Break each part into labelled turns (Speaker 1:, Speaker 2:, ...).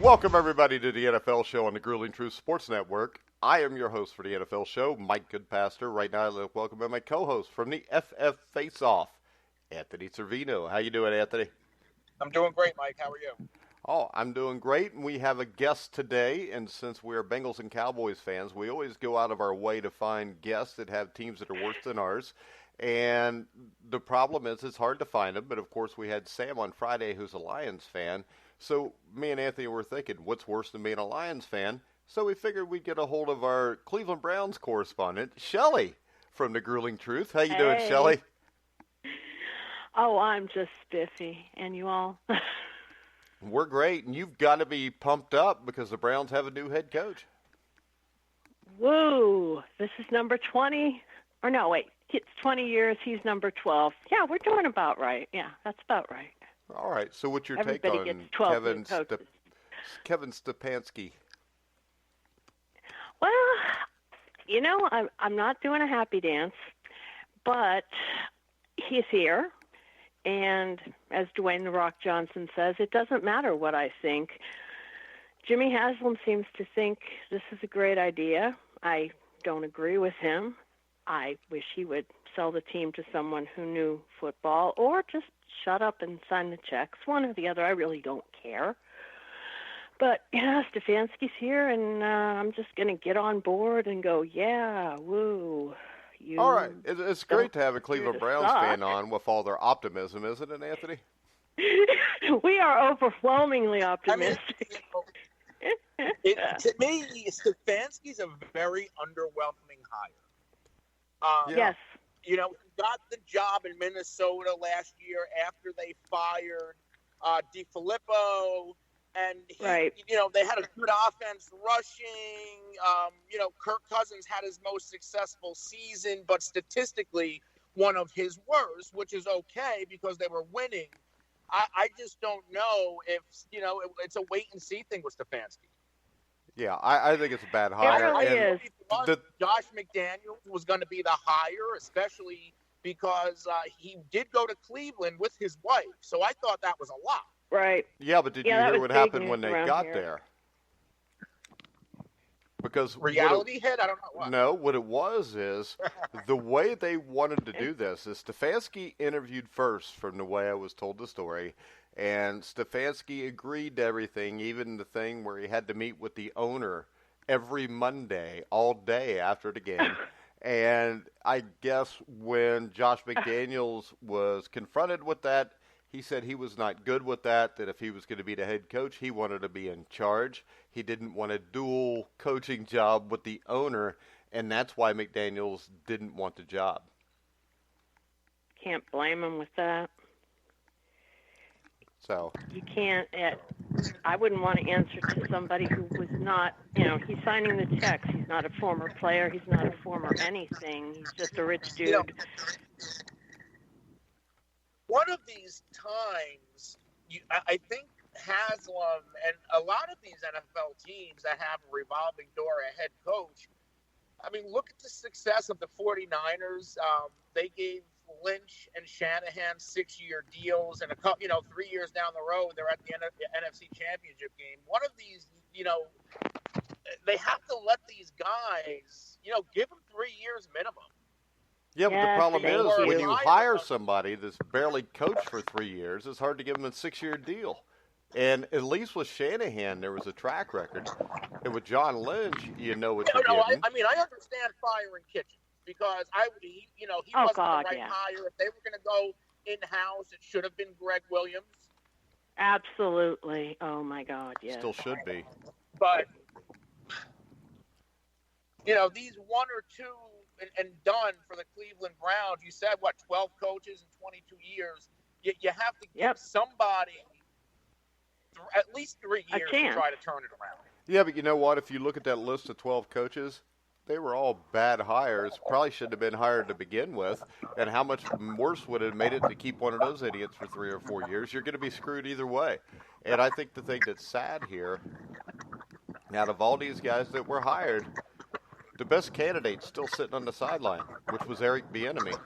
Speaker 1: Welcome, everybody, to the NFL Show on the Grueling Truth Sports Network. I am your host for the NFL Show, Mike Goodpaster. Right now, I'd like to welcome my co-host from the FF Face-Off, Anthony Cervino. How you doing, Anthony?
Speaker 2: I'm doing great, Mike. How are you?
Speaker 1: Oh, I'm doing great, and we have a guest today, and since we're Bengals and Cowboys fans, we always go out of our way to find guests that have teams that are worse than ours, and the problem is it's hard to find them, but of course we had Sam on Friday who's a Lions fan. So me and Anthony were thinking, what's worse than being a Lions fan? So we figured we'd get a hold of our Cleveland Browns correspondent, Shelley, from the Grueling Truth. How you doing, Shelley?
Speaker 3: Oh, I'm just spiffy. And you all?
Speaker 1: We're great, and you've got to be pumped up because the Browns have a new head coach.
Speaker 3: Woo! This is number 20. Or no, wait. It's 20 years. He's number 12. Yeah, we're doing about right. Yeah, that's about right.
Speaker 1: All right. So what's your
Speaker 3: Everybody
Speaker 1: take on
Speaker 3: gets 12
Speaker 1: Kevin Stefanski?
Speaker 3: Well, you know, I'm not doing a happy dance, but he's here. And as Dwayne "The Rock" Johnson says, it doesn't matter what I think. Jimmy Haslam seems to think this is a great idea. I don't agree with him. I wish he would sell the team to someone who knew football or just shut up and sign the checks. One or the other. I really don't care. But, yeah, Stefanski's here, and I'm just going to get on board and go, yeah, woo.
Speaker 1: All right. It's great to have a Cleveland Browns fan on with all their optimism, isn't it, Anthony?
Speaker 3: We are overwhelmingly optimistic.
Speaker 2: I mean, to me, Stefanski's a very underwhelming hire.
Speaker 3: Yes.
Speaker 2: You know, he got the job in Minnesota last year after they fired DiFilippo, and you know, they had a good offense rushing. You know, Kirk Cousins had his most successful season, but statistically one of his worst, which is okay because they were winning. I just don't know if, you know, it's a wait and see thing with Stefanski.
Speaker 1: Yeah, I think it's a bad hire.
Speaker 3: It really is.
Speaker 2: Josh McDaniels was going to be the hire, especially because he did go to Cleveland with his wife. So I thought that was a lot.
Speaker 3: Right.
Speaker 1: Yeah, but did you hear what happened when they got there? Because
Speaker 2: reality hit? I don't know what.
Speaker 1: No, what it was is the way they wanted to do this is Stefanski interviewed first, from the way I was told the story. And Stefanski agreed to everything, even the thing where he had to meet with the owner every Monday, all day after the game. And I guess when Josh McDaniels was confronted with that, he said he was not good with that if he was going to be the head coach, he wanted to be in charge. He didn't want a dual coaching job with the owner, and that's why McDaniels didn't want the job.
Speaker 3: Can't blame him with that.
Speaker 1: So
Speaker 3: you can't. I wouldn't want to answer to somebody who was not. You know, he's signing the checks. He's not a former player. He's not a former anything. He's just a rich dude.
Speaker 2: You know, one of these times, I think Haslam and a lot of these NFL teams that have a revolving door at head coach. I mean, look at the success of the 49ers. They gave Lynch and Shanahan 6-year deals, and 3 years down the road, they're at the NFC Championship game. One of these, you know, they have to let these guys, you know, give them 3 years minimum.
Speaker 1: Yeah, but the problem is when you hire somebody that's barely coached for 3 years, it's hard to give them a 6-year deal. And at least with Shanahan, there was a track record. And with John Lynch, you know what you're getting.
Speaker 2: I mean, I understand firing Kitchens because he wasn't the right hire. If they were going to go in-house, it should have been Greg Williams.
Speaker 3: Absolutely. Oh, my God, yes.
Speaker 1: Still should be.
Speaker 2: But, you know, these one or two and done for the Cleveland Browns, you said, 12 coaches in 22 years. You have to give somebody at least 3 years to try to turn it around.
Speaker 1: Yeah, but you know what? If you look at that list of 12 coaches, they were all bad hires, probably shouldn't have been hired to begin with. And how much worse would it have made it to keep one of those idiots for 3 or 4 years? You're going to be screwed either way. And I think the thing that's sad here, out of all these guys that were hired, the best candidate's still sitting on the sideline, which was Eric Bieniemy.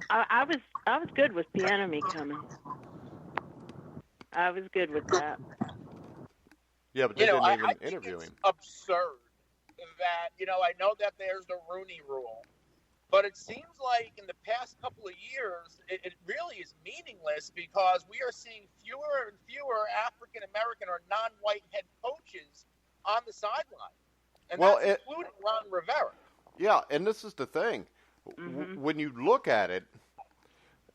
Speaker 3: I was good with Bieniemy coming. I was good with that.
Speaker 1: Yeah, but they didn't even interview him.
Speaker 2: It's absurd that, I know that there's the Rooney Rule, but it seems like in the past couple of years, it really is meaningless because we are seeing fewer and fewer African American or non-white head coaches on the sideline. And that's including Ron Rivera. Yeah,
Speaker 1: and this is the thing.
Speaker 3: Mm-hmm.
Speaker 1: When you look at it,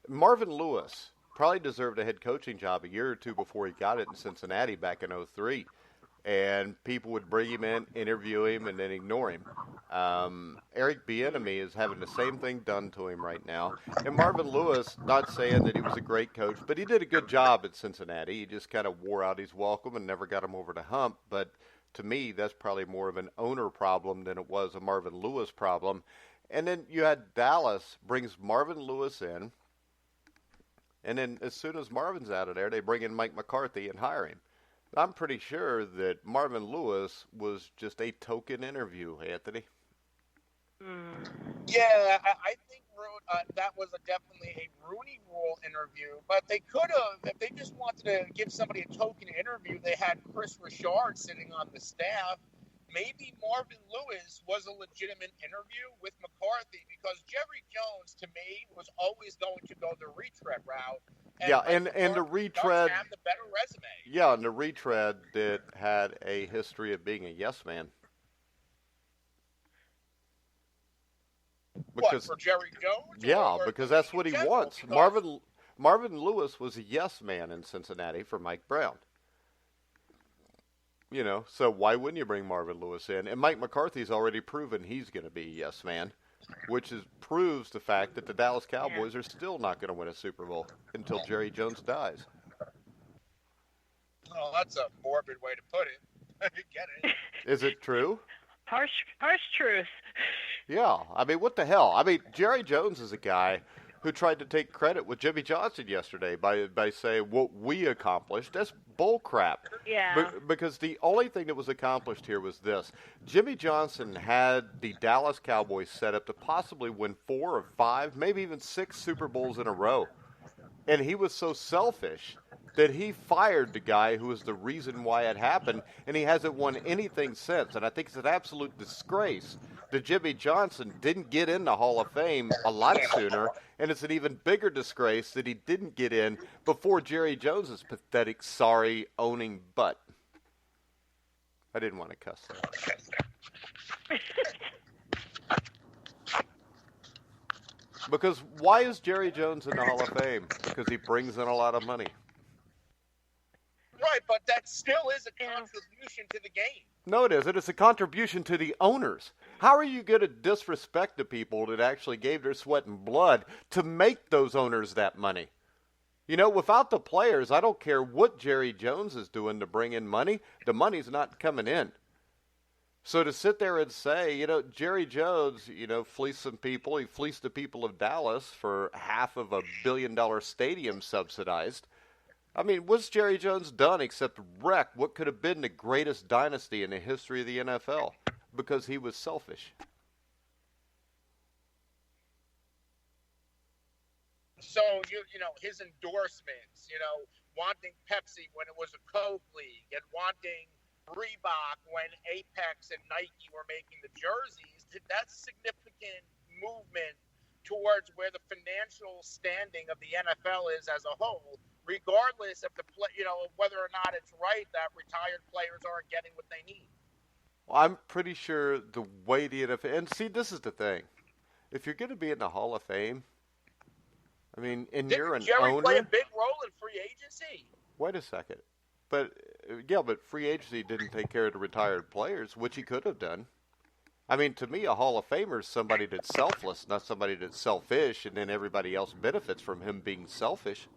Speaker 1: Marvin Lewis probably deserved a head coaching job a year or two before he got it in Cincinnati back in 2003. And people would bring him in, interview him, and then ignore him. Eric Bieniemy is having the same thing done to him right now. And Marvin Lewis, not saying that he was a great coach, but he did a good job at Cincinnati. He just kind of wore out his welcome and never got him over the hump. But to me, that's probably more of an owner problem than it was a Marvin Lewis problem. And then you had Dallas brings Marvin Lewis in. And then as soon as Marvin's out of there, they bring in Mike McCarthy and hire him. I'm pretty sure that Marvin Lewis was just a token interview, Anthony.
Speaker 2: Yeah, I think that was definitely a Rooney Rule interview. But they could have, if they just wanted to give somebody a token interview, they had Chris Richard sitting on the staff. Maybe Marvin Lewis was a legitimate interview with McCarthy because Jerry Jones, to me, was always going to go the retread route. And
Speaker 1: and the retread
Speaker 2: have the better resume.
Speaker 1: Yeah, and the retread that had a history of being a yes man.
Speaker 2: Because, for Jerry Jones?
Speaker 1: Yeah, because that's what he wants. Marvin Lewis was a yes man in Cincinnati for Mike Brown. So why wouldn't you bring Marvin Lewis in? And Mike McCarthy's already proven he's going to be a yes man, which proves the fact that the Dallas Cowboys are still not going to win a Super Bowl until Jerry Jones dies.
Speaker 2: Oh, that's a morbid way to put it. I get it.
Speaker 1: Is it true?
Speaker 3: Harsh truth.
Speaker 1: Yeah. I mean, what the hell? I mean, Jerry Jones is a guy who tried to take credit with Jimmy Johnson yesterday by saying what we accomplished. That's bull crap.
Speaker 3: Yeah.
Speaker 1: Because the only thing that was accomplished here was this. Jimmy Johnson had the Dallas Cowboys set up to possibly win 4 or 5, maybe even 6 Super Bowls in a row. And he was so selfish that he fired the guy who was the reason why it happened, and he hasn't won anything since. And I think it's an absolute disgrace that Jimmy Johnson didn't get in the Hall of Fame a lot sooner, and it's an even bigger disgrace that he didn't get in before Jerry Jones's pathetic, sorry, owning butt. I didn't want to cuss there. Because why is Jerry Jones in the Hall of Fame? Because he brings in a lot of money.
Speaker 2: Right, but that still is a contribution to the game.
Speaker 1: No, it isn't. It's a contribution to the owners. How are you going to disrespect the people that actually gave their sweat and blood to make those owners that money? Without the players, I don't care what Jerry Jones is doing to bring in money. The money's not coming in. So to sit there and say, Jerry Jones, fleeced some people. He fleeced the people of Dallas for $500 million stadium subsidized. I mean, what's Jerry Jones done except wreck what could have been the greatest dynasty in the history of the NFL? Because he was selfish.
Speaker 2: So, his endorsements, wanting Pepsi when it was a Coke League and wanting Reebok when Apex and Nike were making the jerseys, that's significant movement towards where the financial standing of the NFL is as a whole, regardless of whether or not it's right that retired players aren't getting what they need.
Speaker 1: Well, I'm pretty sure the way the NFL, and see, this is the thing. If you're going to be in the Hall of Fame, I mean, and you're an
Speaker 2: Jerry
Speaker 1: owner.
Speaker 2: Play a big role in free agency.
Speaker 1: Wait a second. But free agency didn't take care of the retired players, which he could have done. I mean, to me, a Hall of Famer is somebody that's selfless, not somebody that's selfish, and then everybody else benefits from him being selfish.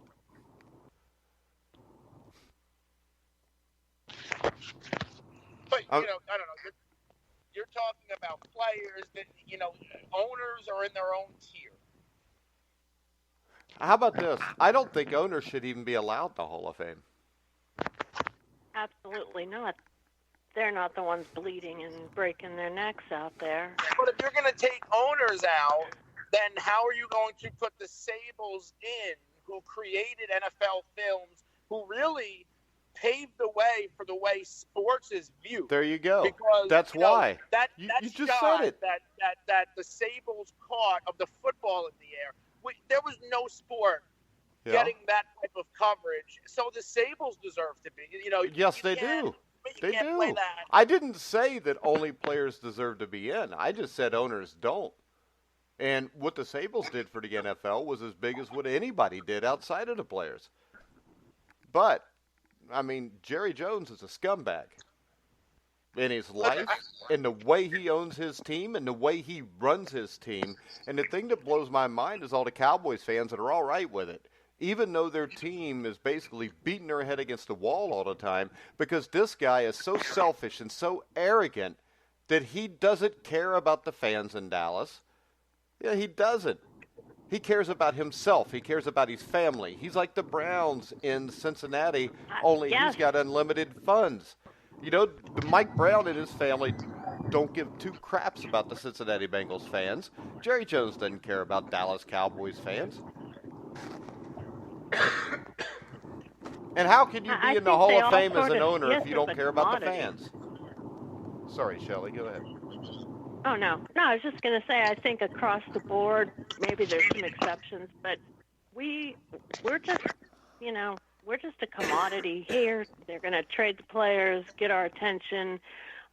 Speaker 2: But, I don't know. You're talking about players that, owners are in their own tier.
Speaker 1: How about this? I don't think owners should even be allowed the Hall of Fame.
Speaker 3: Absolutely not. They're not the ones bleeding and breaking their necks out there.
Speaker 2: But if you're going to take owners out, then how are you going to put the Sables in, who created NFL films, who really paved the way for the way sports is viewed?
Speaker 1: There you go.
Speaker 2: Because
Speaker 1: that's why.
Speaker 2: That
Speaker 1: you
Speaker 2: shot
Speaker 1: just said it.
Speaker 2: that the Sables caught of the football in the air, there was no sport getting that type of coverage. So the Sables deserve to be.
Speaker 1: Yes, they do.
Speaker 2: They do. Play that.
Speaker 1: I didn't say that only players deserve to be in. I just said owners don't. And what the Sables did for the NFL was as big as what anybody did outside of the players. But, I mean, Jerry Jones is a scumbag. In his life, in the way he owns his team, and the way he runs his team. And the thing that blows my mind is all the Cowboys fans that are all right with it, even though their team is basically beating their head against the wall all the time, because this guy is so selfish and so arrogant that he doesn't care about the fans in Dallas. Yeah, he doesn't. He cares about himself. He cares about his family. He's like the Browns in Cincinnati, only he's got unlimited funds. Mike Brown and his family don't give two craps about the Cincinnati Bengals fans. Jerry Jones doesn't care about Dallas Cowboys fans. And how can you be in the Hall of Fame as an owner if you don't care about the fans? Sorry, Shelley, go ahead.
Speaker 3: Oh, no, I was just going to say, I think across the board, maybe there's some exceptions, but we're just, we're just a commodity here. They're going to trade the players, get our attention.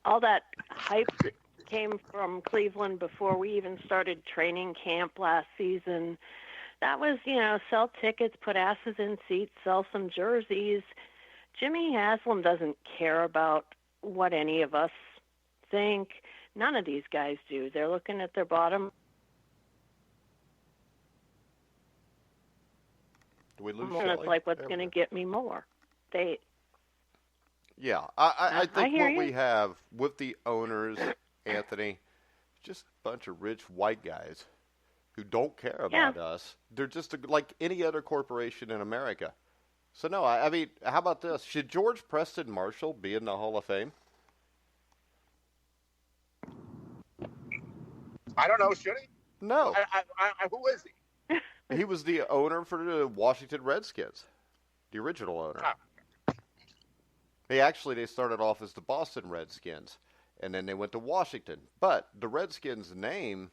Speaker 3: All that hype that came from Cleveland before we even started training camp last season, that was, sell tickets, put asses in seats, sell some jerseys. Jimmy Haslam doesn't care about what any of us think. None of these guys do. They're looking at their bottom.
Speaker 1: Do we lose
Speaker 3: and it's like, what's going to get me more?
Speaker 1: Yeah, I think what
Speaker 3: you.
Speaker 1: we have with the owners, Anthony, just a bunch of rich white guys who don't care about us. They're just like any other corporation in America. So, no, I mean, how about this? Should George Preston Marshall be in the Hall of Fame?
Speaker 2: I don't know. Should he?
Speaker 1: No.
Speaker 2: Who is he?
Speaker 1: He was the owner for the Washington Redskins, the original owner. They started off as the Boston Redskins, and then they went to Washington. But the Redskins name,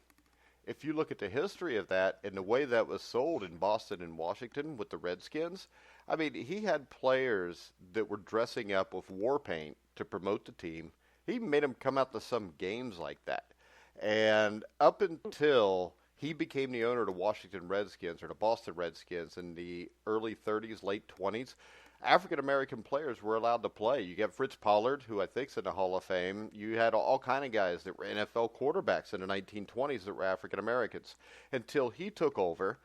Speaker 1: if you look at the history of that and the way that was sold in Boston and Washington with the Redskins, I mean, he had players that were dressing up with war paint to promote the team. He made them come out to some games like that. And up until he became the owner of the Washington Redskins or the Boston Redskins in the early 30s, late 20s, African-American players were allowed to play. You got Fritz Pollard, who I think's in the Hall of Fame. You had all kind of guys that were NFL quarterbacks in the 1920s that were African-Americans until he took over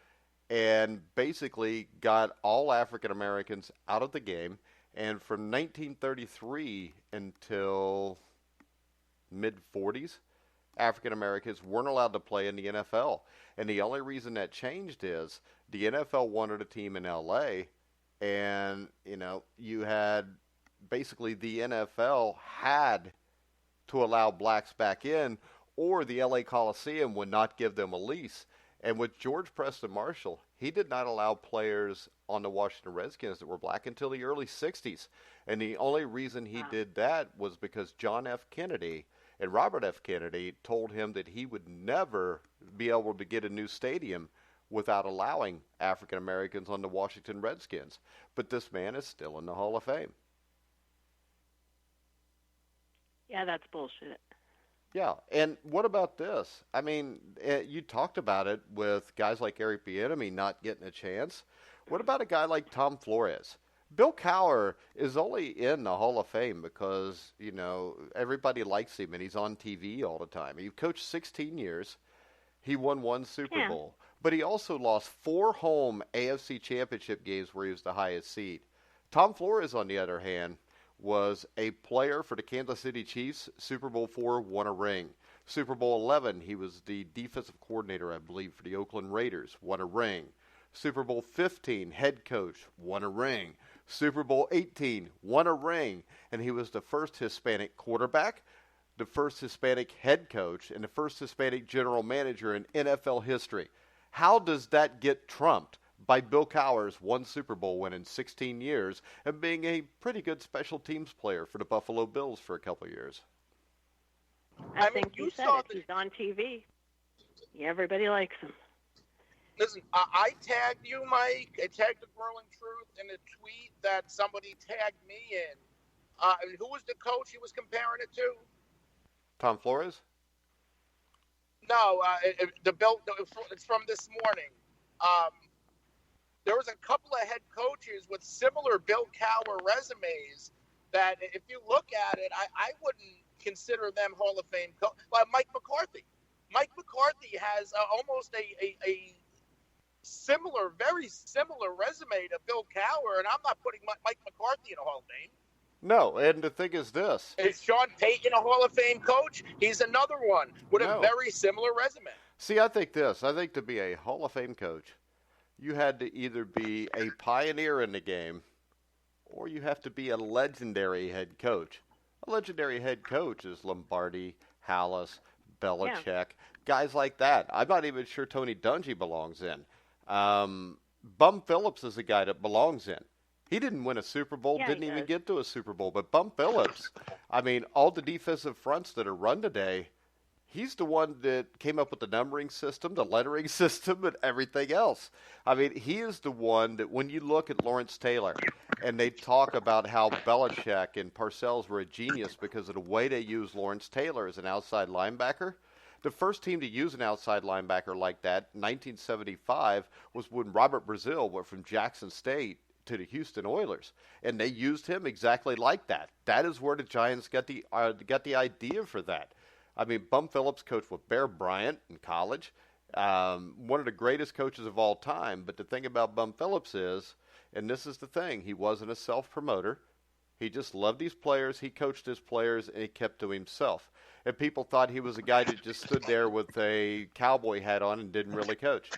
Speaker 1: and basically got all African-Americans out of the game. And from 1933 until mid-40s, African-Americans weren't allowed to play in the NFL. And the only reason that changed is the NFL wanted a team in L.A., and, you had basically the NFL had to allow blacks back in, or the L.A. Coliseum would not give them a lease. And with George Preston Marshall, he did not allow players on the Washington Redskins that were black until the early 60s. And the only reason he did that was because John F. Kennedy and Robert F. Kennedy told him that he would never be able to get a new stadium without allowing African Americans on the Washington Redskins. But this man is still in the Hall of Fame.
Speaker 3: Yeah, that's bullshit.
Speaker 1: Yeah, and what about this? I mean, you talked about it with guys like Eric Bieniemy not getting a chance. What about a guy like Tom Flores? Bill Cowher is only in the Hall of Fame because, everybody likes him and he's on TV all the time. He coached 16 years. He won one Super Bowl. But he also lost 4 home AFC championship games where he was the highest seed. Tom Flores, on the other hand, was a player for the Kansas City Chiefs. Super Bowl IV, won a ring. Super Bowl 11, he was the defensive coordinator, I believe, for the Oakland Raiders, won a ring. Super Bowl 15, head coach, won a ring. Super Bowl 18, won a ring. And he was the first Hispanic quarterback, the first Hispanic head coach, and the first Hispanic general manager in NFL history. How does that get trumped by Bill Cowher's one Super Bowl win in 16 years and being a pretty good special teams player for the Buffalo Bills for a couple of years?
Speaker 3: I think you said it. He's on TV. Everybody likes him.
Speaker 2: Listen, I tagged you, Mike. I tagged the Growing Truth in a tweet that somebody tagged me in. Who was the coach he was comparing it to?
Speaker 1: Tom Flores?
Speaker 2: No, it's from this morning. There was a couple of head coaches with similar Bill Cowher resumes that, if you look at it, I wouldn't consider them Hall of Fame coach. Like Mike McCarthy. Mike McCarthy has almost a similar, very similar resume to Bill Cowher, and I'm not putting Mike McCarthy in a Hall of Fame.
Speaker 1: No, and the thing is this.
Speaker 2: Is Sean Payton a Hall of Fame coach? He's another one with a very similar resume.
Speaker 1: See, I think to be a Hall of Fame coach, you had to either be a pioneer in the game or you have to be a legendary head coach. A legendary head coach is Lombardi, Hallis, Belichick, guys like that. I'm not even sure Tony Dungy belongs in. Bum Phillips is a guy that belongs in. He didn't win a Super Bowl, didn't even get to a Super Bowl. But Bum Phillips, I mean, all the defensive fronts that are run today, he's the one that came up with the numbering system, the lettering system, and everything else. I mean, he is the one that when you look at Lawrence Taylor and they talk about how Belichick and Parcells were a genius because of the way they used Lawrence Taylor as an outside linebacker, the first team to use an outside linebacker like that in 1975 was when Robert Brazile went from Jackson State to the Houston Oilers, and they used him exactly like that. That is where the Giants got the idea for that. I mean, Bum Phillips coached with Bear Bryant in college, one of the greatest coaches of all time. But the thing about Bum Phillips is, and this is the thing, he wasn't a self-promoter. He just loved these players. He coached his players, and he kept to himself. And people thought he was a guy that just stood there with a cowboy hat on and didn't really coach.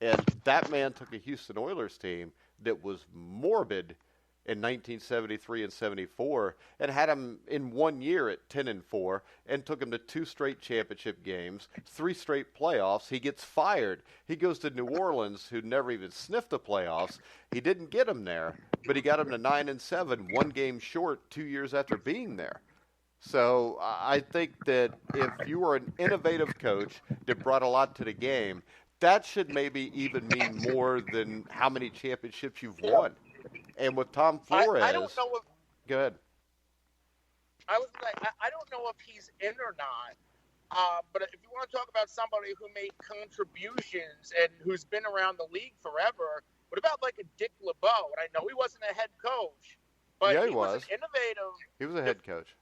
Speaker 1: And that man took a Houston Oilers team that was morbid in 1973 and 74 and had him in 1 year at 10-4 and took him to 2 straight championship games, 3 straight playoffs. He gets fired. He goes to New Orleans, who never even sniffed the playoffs. He didn't get him there, but he got him to 9-7, 1 game short 2 years after being there. So I think that if you were an innovative coach that brought a lot to the game, that should maybe even mean more than how many championships you've won. And with Tom Flores,
Speaker 2: I don't know if.
Speaker 1: Go ahead.
Speaker 2: I don't know if he's in or not. But if you want to talk about somebody who made contributions and who's been around the league forever, what about like a Dick LeBeau? And I know he wasn't a head coach, but
Speaker 1: yeah,
Speaker 2: he was an innovative.
Speaker 1: He was a head coach.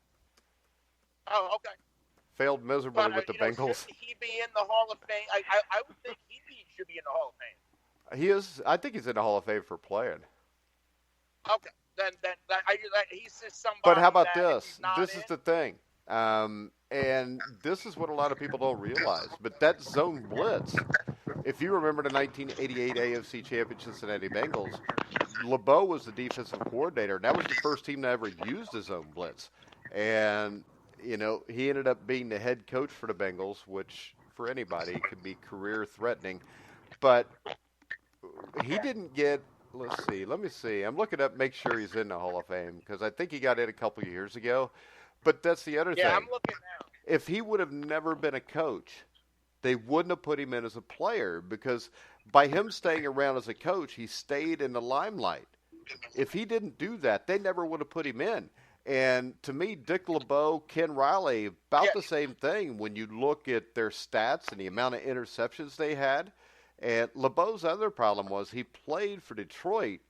Speaker 2: Oh, okay.
Speaker 1: Failed miserably with the Bengals.
Speaker 2: Should he be in the Hall of Fame? I would think he should be in the Hall of Fame.
Speaker 1: He is. I think he's in the Hall of Fame for playing.
Speaker 2: Okay, then he's just somebody.
Speaker 1: But how about
Speaker 2: that
Speaker 1: this? This is the thing, and this is what a lot of people don't realize. But that zone blitz, if you remember the 1988 AFC Championship Cincinnati Bengals, LeBeau was the defensive coordinator, and that was the first team that ever used a zone blitz. And you know, he ended up being the head coach for the Bengals, which for anybody could be career-threatening. But he didn't get. Let me see. I'm looking up, make sure he's in the Hall of Fame, because I think he got in a couple of years ago. But that's the other thing.
Speaker 2: Yeah, I'm looking now.
Speaker 1: If he would have never been a coach, they wouldn't have put him in as a player, because by him staying around as a coach, he stayed in the limelight. If he didn't do that, they never would have put him in. And to me, Dick LeBeau, Ken Riley, about the same thing when you look at their stats and the amount of interceptions they had. And LeBeau's other problem was he played for Detroit.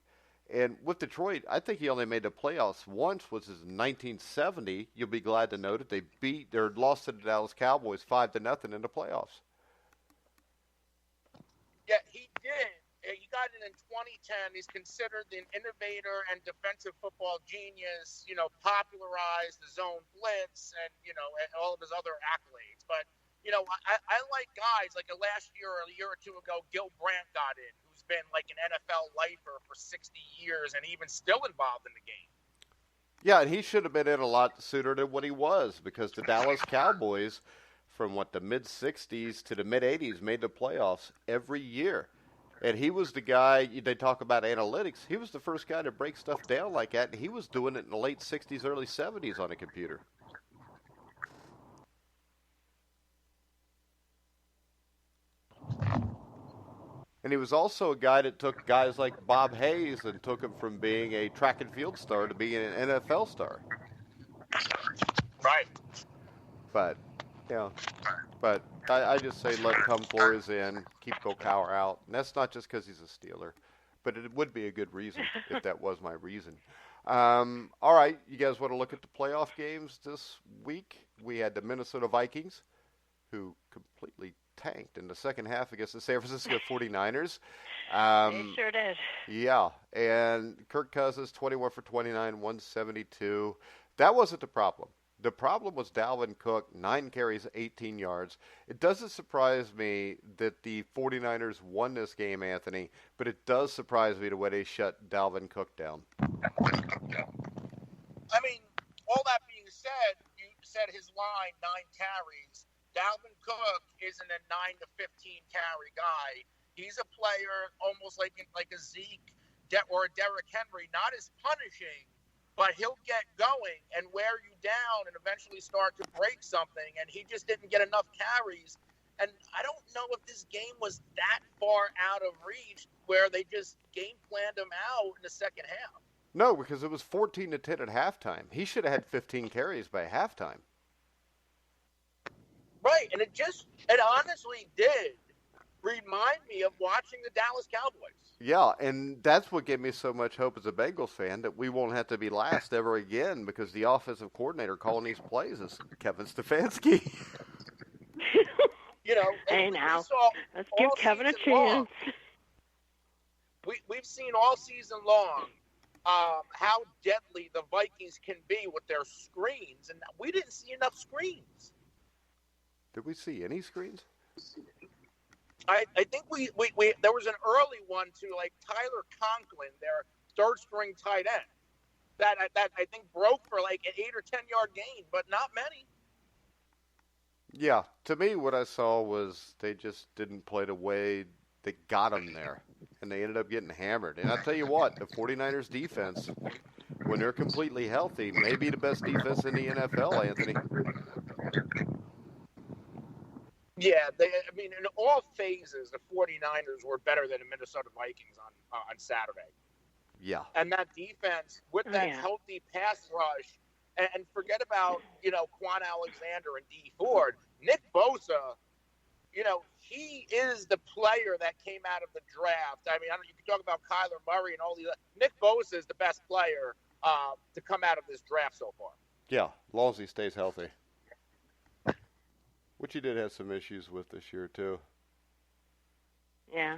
Speaker 1: And with Detroit, I think he only made the playoffs once, which is in 1970. You'll be glad to know that they lost to the Dallas Cowboys 5-0 in the playoffs.
Speaker 2: Yeah, he did. He got in in 2010, he's considered an innovator and defensive football genius, popularized the zone blitz and all of his other accolades. But, I like guys like last year or a year or two ago, Gil Brandt got in, who's been like an NFL lifer for 60 years and even still involved in the game.
Speaker 1: Yeah, and he should have been in a lot sooner than what he was, because the Dallas Cowboys, from the mid-'60s to the mid-'80s, made the playoffs every year. And he was the guy, they talk about analytics, he was the first guy to break stuff down like that, and he was doing it in the late 60s, early 70s on a computer. And he was also a guy that took guys like Bob Hayes and took him from being a track and field star to being an NFL star.
Speaker 2: Right.
Speaker 1: But, I just say let Tom Flores in, keep Cowher out. And that's not just because he's a Steeler, but it would be a good reason if that was my reason. All right, you guys want to look at the playoff games this week? We had the Minnesota Vikings, who completely tanked in the second half against the San Francisco 49ers.
Speaker 3: They sure did.
Speaker 1: Yeah, and Kirk Cousins, 21 for 29, 172. That wasn't the problem. The problem was Dalvin Cook, 9 carries, 18 yards. It doesn't surprise me that the 49ers won this game, Anthony, but it does surprise me the way they shut Dalvin Cook down.
Speaker 2: I mean, all that being said, you said his line, 9 carries. Dalvin Cook isn't a 9 to 15 carry guy. He's a player almost like a Zeke or a Derrick Henry, not as punishing, but he'll get going and wear you down and eventually start to break something. And he just didn't get enough carries. And I don't know if this game was that far out of reach where they just game planned him out in the second half.
Speaker 1: No, because it was 14 to 10 at halftime. He should have had 15 carries by halftime.
Speaker 2: Right, and it honestly did remind me of watching the Dallas Cowboys.
Speaker 1: Yeah, and that's what gave me so much hope as a Bengals fan, that we won't have to be last ever again, because the offensive coordinator calling these plays is Kevin Stefanski.
Speaker 3: Hey, now, let's give Kevin a chance.
Speaker 2: We've seen all season long how deadly the Vikings can be with their screens, and we didn't see enough screens.
Speaker 1: Did we see any screens?
Speaker 2: I think we there was an early one to like Tyler Conklin, their third string tight end, that I think broke for like an 8 or 10 yard gain, but not many.
Speaker 1: Yeah, to me what I saw was they just didn't play the way they got them there, and they ended up getting hammered. And I'll tell you what, the 49ers defense, when they're completely healthy, may be the best defense in the NFL, Anthony.
Speaker 2: Yeah, in all phases, the 49ers were better than the Minnesota Vikings on Saturday.
Speaker 1: Yeah.
Speaker 2: And that defense, with that healthy pass rush, and forget about, Quan Alexander and D. Ford, Nick Bosa, he is the player that came out of the draft. I mean, you can talk about Kyler Murray and all these. Nick Bosa is the best player to come out of this draft so far.
Speaker 1: Yeah, as long as he stays healthy. Which he did have some issues with this year, too.
Speaker 3: Yeah.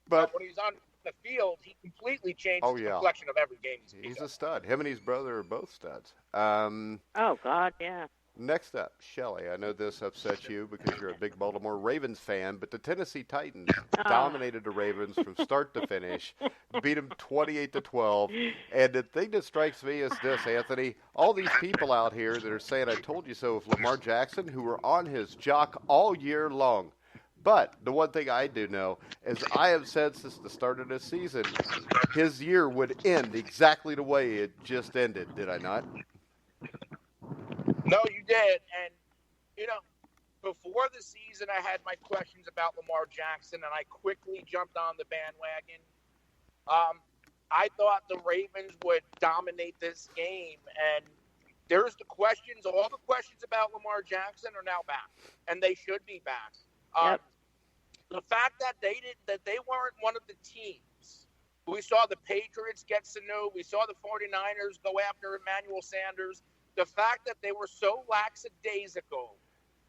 Speaker 2: But when he's on the field, he completely changes the complexion of every game.
Speaker 1: He's a stud. Him and his brother are both studs.
Speaker 3: Oh, God, yeah.
Speaker 1: Next up, Shelley, I know this upsets you because you're a big Baltimore Ravens fan, but the Tennessee Titans dominated the Ravens from start to finish, beat them 28-12. And the thing that strikes me is this, Anthony, all these people out here that are saying I told you so of Lamar Jackson, who were on his jock all year long. But the one thing I do know is I have said since the start of this season, his year would end exactly the way it just ended, did I not?
Speaker 2: No, you did. And, before the season, I had my questions about Lamar Jackson, and I quickly jumped on the bandwagon. I thought the Ravens would dominate this game, and there's the questions. All the questions about Lamar Jackson are now back, and they should be back. The fact that they weren't one of the teams. We saw the Patriots get Sanu. We saw the 49ers go after Emmanuel Sanders. The fact that they were so lackadaisical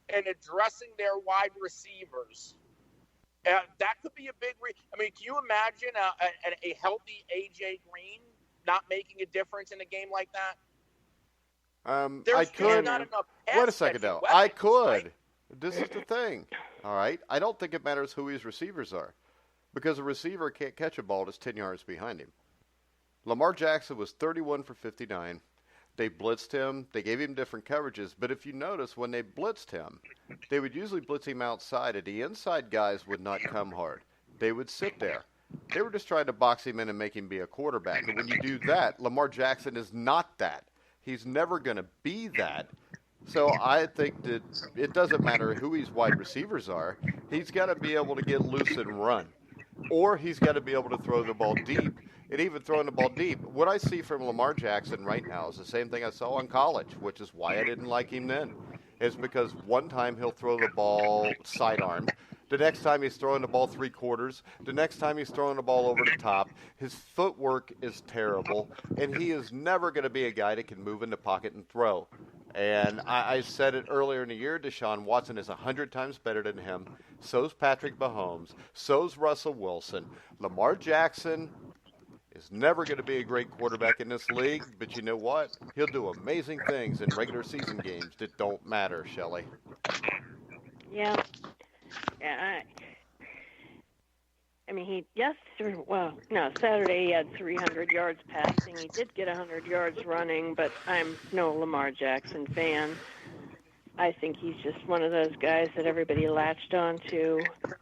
Speaker 2: in addressing their wide receivers That could be a big I mean, can you imagine a healthy A.J. Green not making a difference in a game like that?
Speaker 1: I could.
Speaker 2: Not enough
Speaker 1: Wait a second, though.
Speaker 2: weapons,
Speaker 1: I could.
Speaker 2: right?
Speaker 1: This is the thing. All right? I don't think it matters who his receivers are because a receiver can't catch a ball that's 10 yards behind him. Lamar Jackson was 31 for 59. They blitzed him. They gave him different coverages. But if you notice, when they blitzed him, they would usually blitz him outside, and the inside guys would not come hard. They would sit there. They were just trying to box him in and make him be a quarterback. And when you do that, Lamar Jackson is not that. He's never going to be that. So I think that it doesn't matter who his wide receivers are. He's got to be able to get loose and run. Or he's got to be able to throw the ball deep. And even throwing the ball deep, what I see from Lamar Jackson right now is the same thing I saw in college, which is why I didn't like him then. It's because one time he'll throw the ball sidearm. The next time he's throwing the ball three-quarters. The next time he's throwing the ball over the top. His footwork is terrible, and he is never going to be a guy that can move in the pocket and throw. And I said it earlier in the year, Deshaun Watson is 100 times better than him. So's Patrick Mahomes. So's Russell Wilson. Lamar Jackson is never going to be a great quarterback in this league, but you know what? He'll do amazing things in regular season games that don't matter, Shelley.
Speaker 3: Yeah. Yeah. I mean, Saturday he had 300 yards passing. He did get 100 yards running, but I'm no Lamar Jackson fan. I think he's just one of those guys that everybody latched onto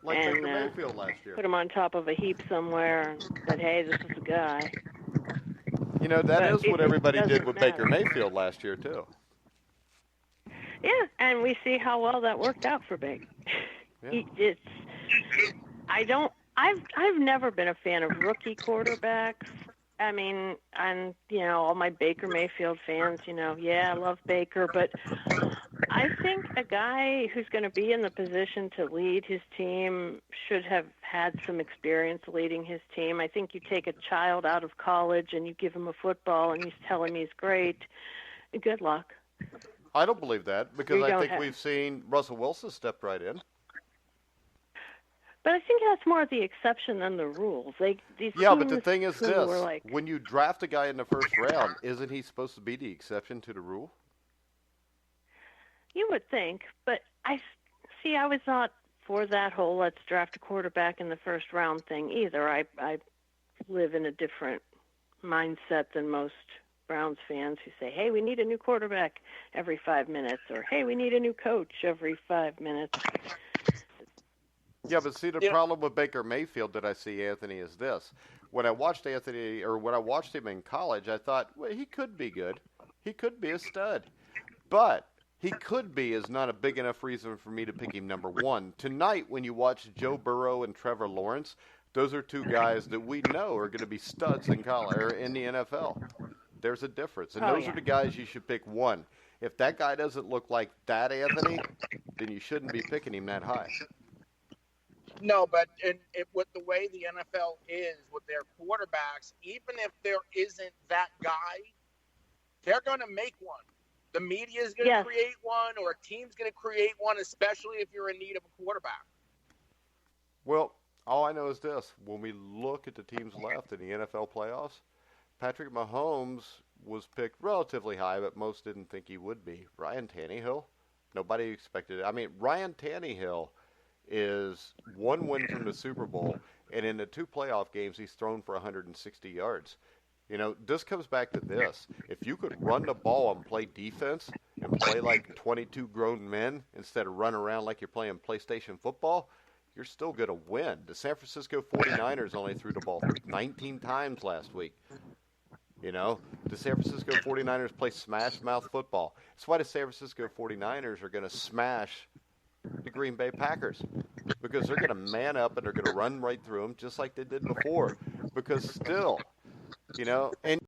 Speaker 3: and
Speaker 1: Mayfield last year.
Speaker 3: Put him on top of a heap somewhere and said, hey, this is the guy.
Speaker 1: You know, that is what everybody did with Baker Mayfield last year, too.
Speaker 3: Yeah, and we see how well that worked out for Baker.
Speaker 1: Yeah.
Speaker 3: I've never been a fan of rookie quarterbacks. I mean, and all my Baker Mayfield fans, I love Baker, but I think a guy who's going to be in the position to lead his team should have had some experience leading his team. I think you take a child out of college and you give him a football and you tell him he's great. Good luck.
Speaker 1: I don't believe that because I think we've seen Russell Wilson step right in.
Speaker 3: But I think that's more the exception than the rules. But
Speaker 1: the thing is this. When you draft a guy in the first round, isn't he supposed to be the exception to the rule?
Speaker 3: You would think, but I was not for that whole let's draft a quarterback in the first round thing either. I live in a different mindset than most Browns fans who say, hey, we need a new quarterback every 5 minutes, or hey, we need a new coach every 5 minutes.
Speaker 1: Yeah, but see, the problem with Baker Mayfield that I see, Anthony, is this. When I watched him in college, I thought, well, he could be good. He could be a stud. But he could be is not a big enough reason for me to pick him number one. Tonight, when you watch Joe Burrow and Trevor Lawrence, those are two guys that we know are going to be studs in college or in the NFL. There's a difference. And those are the guys you should pick one. If that guy doesn't look like that, Anthony, then you shouldn't be picking him that high.
Speaker 2: No, but with the way the NFL is with their quarterbacks, even if there isn't that guy, they're going to make one. The media is going to create one, or a team's going to create one, especially if you're in need of a quarterback.
Speaker 1: Well, all I know is this. When we look at the teams left in the NFL playoffs, Patrick Mahomes was picked relatively high, but most didn't think he would be. Ryan Tannehill, nobody expected it. I mean, Ryan Tannehill is one win from the Super Bowl, and in the two playoff games, he's thrown for 160 yards. This comes back to this. If you could run the ball and play defense and play like 22 grown men instead of run around like you're playing PlayStation football, you're still going to win. The San Francisco 49ers only threw the ball 19 times last week. The San Francisco 49ers play smash-mouth football. That's why the San Francisco 49ers are going to smash the Green Bay Packers, because they're going to man up and they're going to run right through them just like they did before. Because still, and